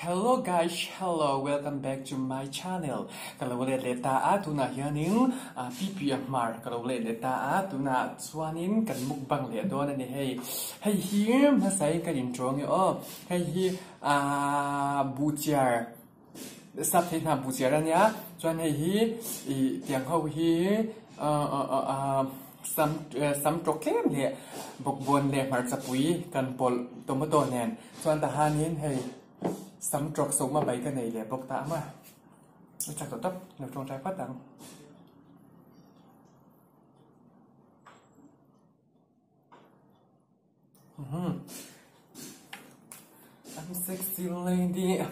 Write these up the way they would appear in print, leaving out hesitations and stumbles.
Hello guys, hello, welcome back to my channel. Kalau boleh leta tuna hianin Ppa Hmar. Kalau boleh leta tuna suanin kan mukbang le do na ni hey here masai kan intro ngi hey hi bu chiar Sapthei bu chiar ania chuan hey hi tiang ho hi samtawk kem le Bawkbawn le hmarchapui kan pol tomoto nen chuan ta hanin hey samtawk saum bay cái này là bốc tạ mà chắc tổ tấp nếu trong trái phát đắng I'm sexy lady.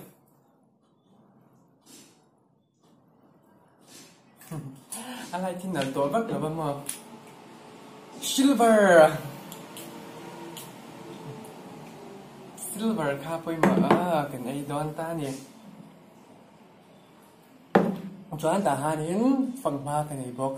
Ai thì nào tổ bắt được mà silver hmarchapui mà cái này đón ta nè cho anh ta hà đến phần ba cái này bốc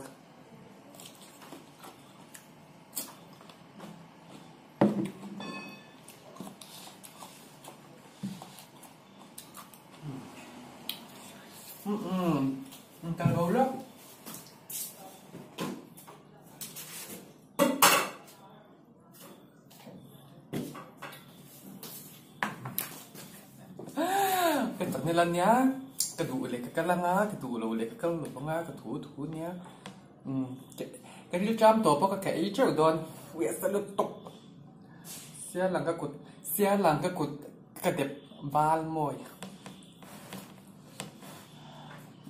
càng lâu lắm cái tận này là nhá cái đủ lấy cái lăng á cái đủ lấy cái lụa bông á cái thủ nhá cái đứa trăm tổ bóc cái ý trời đòn việc sẽ được tục xe làm cái cột cái đẹp val mồi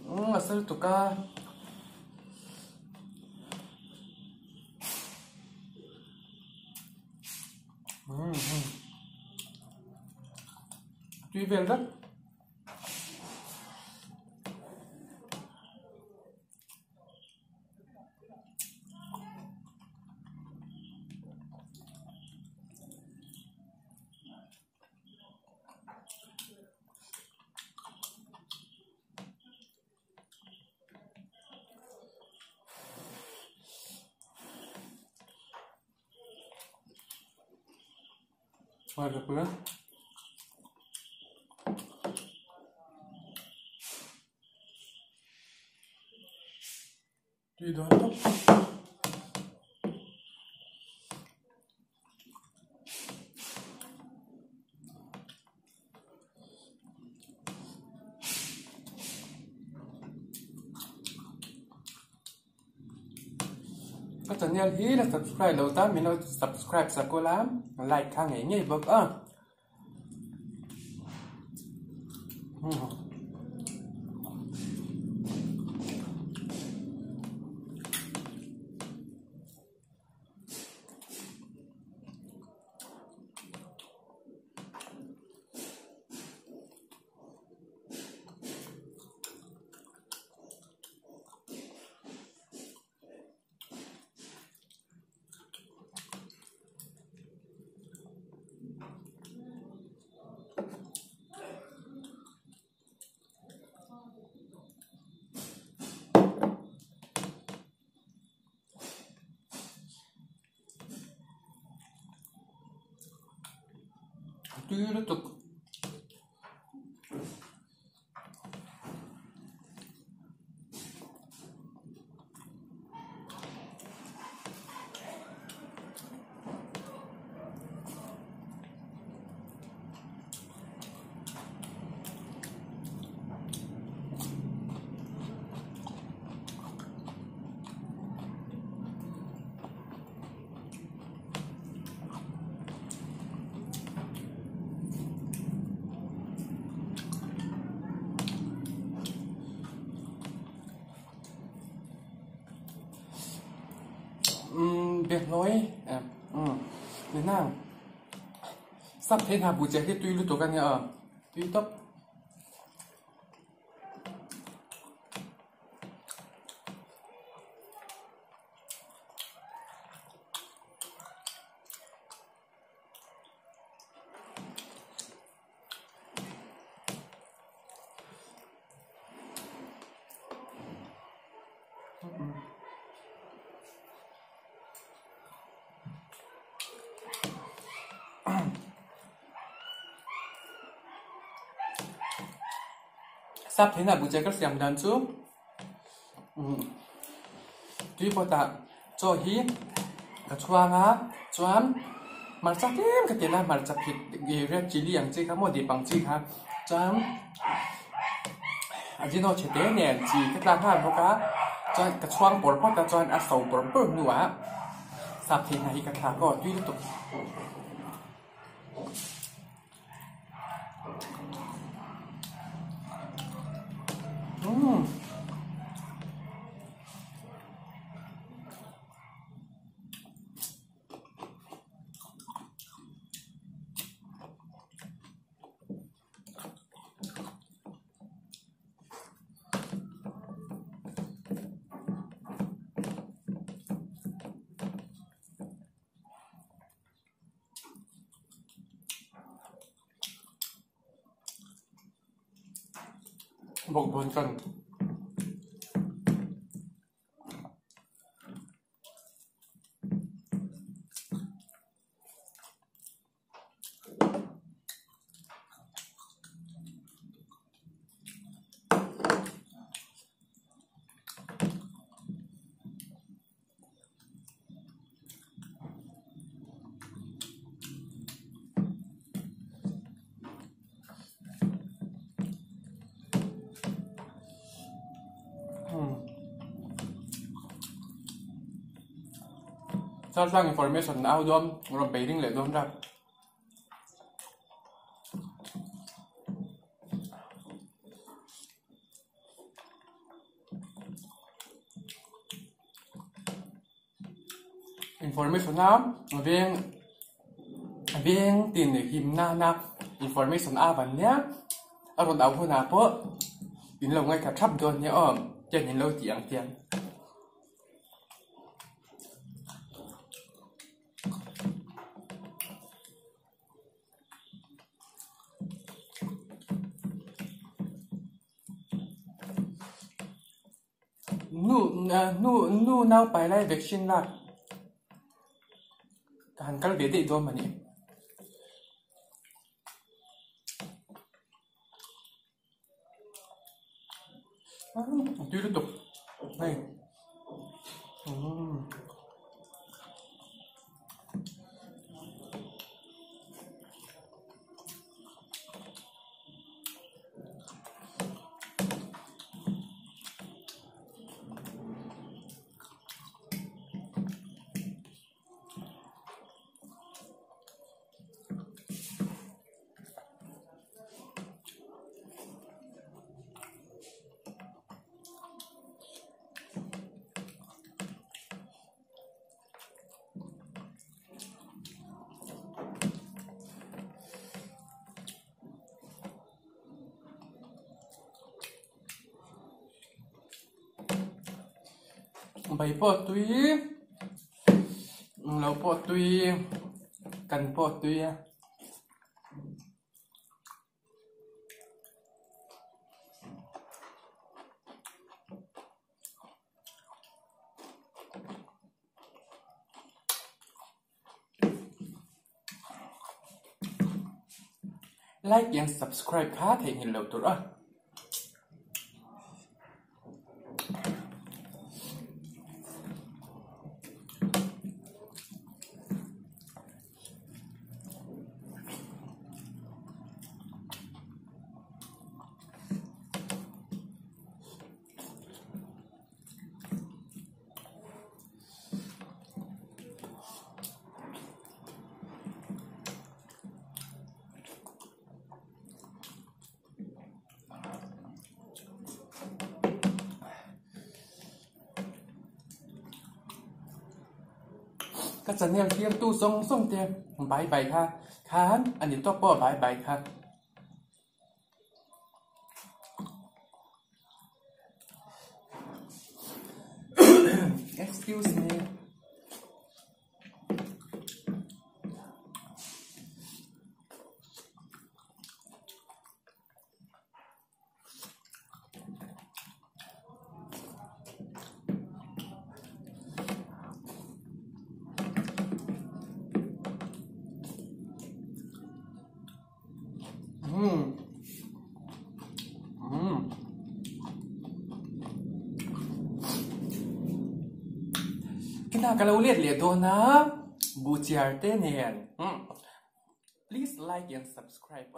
mà sẽ tục ca tuy về rất hmarchapui tuy đó tóc có channel này hi là subscribe lâu ta mình nói subscribe sa cô lắm like thang ấy nhảy bậc tuy nó tục việc nói thế nào sắp thế nào buổi chiều khi tuy lúc tổกันnhà tuy tóc Sapthei na bujai kal siam dan chu tui pota cho hi ka chuanga chuan hmarchapui ka tela hmarchapui ge red chili ang chi kha mo di pang chi kha chuan ajino chete ne chi ka tla ha mo ka chuan ka chuang por pota chuan a sau por por nuwa Sapthei na hi ka tha ko tui tu Bawkbawn kan sang information nào đom rồi bị đinh lệ đom ra information nào viên tiền để hnah information vẫn nhá ở rồi đầu hôm nào po tin lâu ngay cả thắp đồn nhá cho nhìn lâu tiếng tiền nu nào phải lại vaccine là hẳn các bé để rồi mà nhỉ tuy liên tục này bảy pot túi lâu pot túi cần pot túi like and subscribe khá thể hiện lâu tốt rồiก็จะเนี่ยเทียมตู้ส่งเตียมใบค่ะค้านอันนี้ต้องป้อใบค่ะ excuse me kina kalau lihat do na bu chiar te nen please like and subscribe